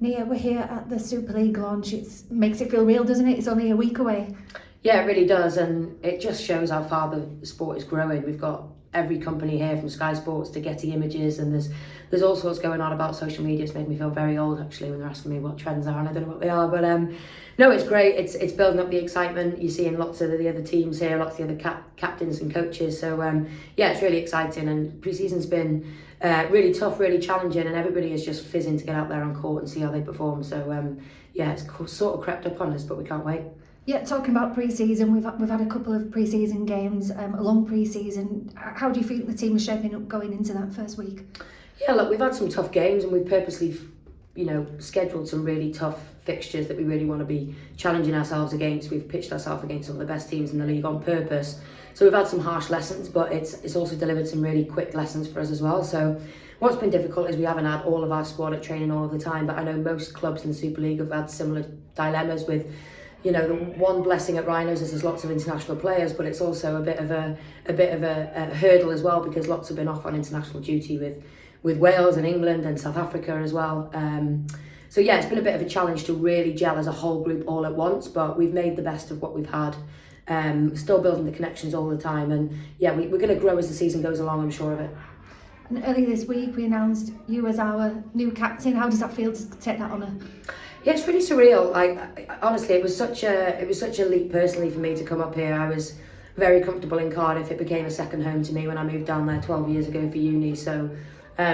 Nia, we're here at the Super League launch. It makes it feel real, doesn't it? It's only a week away. Yeah, it really does, and it just shows how far the sport is growing. We've got every company here, from Sky Sports to Getty Images, and there's all sorts going on about social media. It's made me feel very old actually when they're asking me what trends are, and I don't know what they are. But no, it's great. It's building up the excitement. You're seeing lots of the other teams here, lots of the other captains and coaches. So yeah, it's really exciting, and pre-season's been really tough, really challenging, and everybody is just fizzing to get out there on court and see how they perform. So yeah, it's sort of crept up on us, but we can't wait. Yeah, talking about pre-season, we've had a couple of pre-season games, a long pre-season. How do you feel the team is shaping up going into that first week? Yeah, look, we've had some tough games, and we've purposely, scheduled some really tough fixtures that we really want to be challenging ourselves against. We've pitched ourselves against some of the best teams in the league on purpose. So we've had some harsh lessons, but it's also delivered some really quick lessons for us as well. So what's been difficult is we haven't had all of our squad at training all of the time, but I know most clubs in the Super League have had similar dilemmas with, the one blessing at Rhinos is there's lots of international players, but it's also a bit of a hurdle as well, because lots have been off on international duty with Wales and England and South Africa as well. So yeah, it's been a bit of a challenge to really gel as a whole group all at once, but we've made the best of what we've had. Still building the connections all the time, and yeah, we're going to grow as the season goes along, I'm sure of it. And earlier this week we announced you as our new captain. How does that feel to take that honour? Yeah, it's really surreal. Honestly, it was such a leap personally for me to come up here. I was very comfortable in Cardiff. It became a second home to me when I moved down there 12 years ago for uni. So, I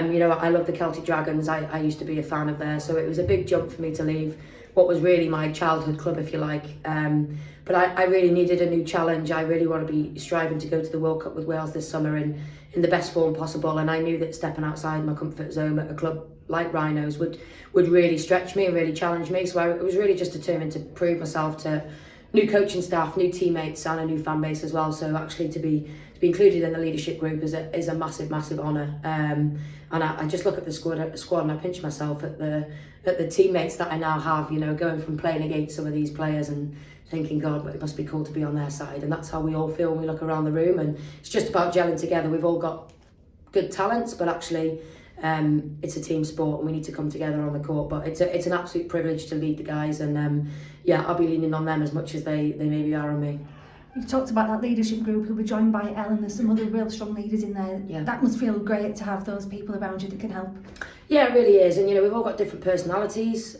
love the Celtic Dragons. I used to be a fan of theirs. So it was a big jump for me to leave what was really my childhood club, if you like. But I really needed a new challenge. I really want to be striving to go to the World Cup with Wales this summer in the best form possible. And I knew that stepping outside my comfort zone at a club like Rhinos would really stretch me and really challenge me. So I was really just determined to prove myself to new coaching staff, new teammates, and a new fan base as well. So actually to be included in the leadership group is a massive honour. And I just look at the squad and I pinch myself at the teammates that I now have. Going from playing against some of these players and thinking, God, it must be cool to be on their side. And that's how we all feel when we look around the room. And it's just about gelling together. We've all got good talents, but actually it's a team sport, and we need to come together on the court. But it's an absolute privilege to lead the guys, and yeah, I'll be leaning on them as much as they maybe are on me. You talked about that leadership group who were joined by Ellen. There's some other real strong leaders in there. Yeah. That must feel great to have those people around you that can help. Yeah, it really is. And we've all got different personalities.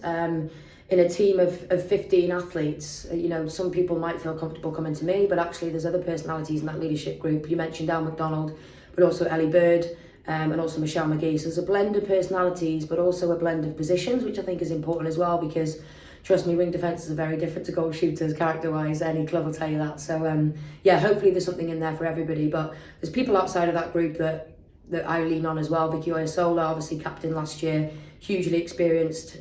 In a team of 15 athletes, some people might feel comfortable coming to me, but actually there's other personalities in that leadership group. You mentioned Al McDonald, but also Ellie Bird, and also Michelle McGee. So there's a blend of personalities, but also a blend of positions, which I think is important as well, because trust me, wing defenders are very different to goal shooters character-wise. Any club will tell you that. So yeah, hopefully there's something in there for everybody. But there's people outside of that group that I lean on as well. Vicky Oyasola, obviously captain last year, hugely experienced.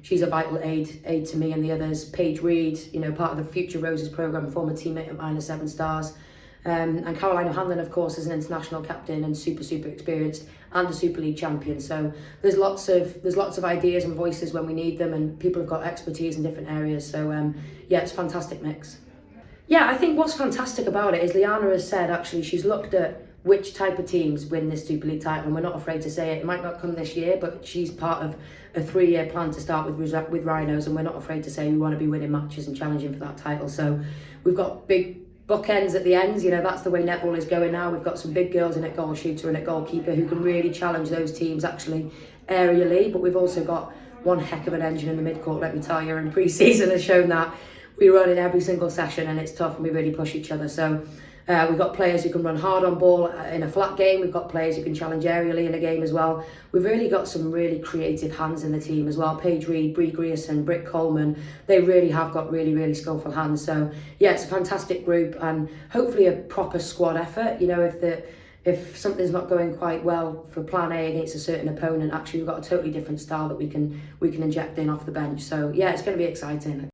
She's a vital aid to me and the others. Paige Reed, part of the Future Roses programme, former teammate at -7 Stars. And Caroline O'Hanlon, of course, is an international captain and super experienced, and a Super League champion. So there's lots of ideas and voices when we need them, and people have got expertise in different areas. So yeah, it's a fantastic mix. Yeah, I think what's fantastic about it is Liana has said, actually, she's looked at which type of teams win this Super League title, and we're not afraid to say it. It might not come this year, but she's part of a 3-year plan to start with Rhinos, and we're not afraid to say we want to be winning matches and challenging for that title. So we've got big bookends at the ends. That's the way netball is going now. We've got some big girls in at goal shooter and at goalkeeper who can really challenge those teams actually aerially, but we've also got one heck of an engine in the midcourt, let me tell you, and pre-season has shown that. We run in every single session, and it's tough, and we really push each other. So we've got players who can run hard on ball in a flat game. We've got players who can challenge aerially in a game as well. We've really got some really creative hands in the team as well. Paige Reed, Bree Grierson, Britt Coleman, they really have got really skillful hands. So yeah, it's a fantastic group, and hopefully a proper squad effort. If something's not going quite well for plan A against a certain opponent, actually we've got a totally different style that we can inject in off the bench. So yeah, it's going to be exciting.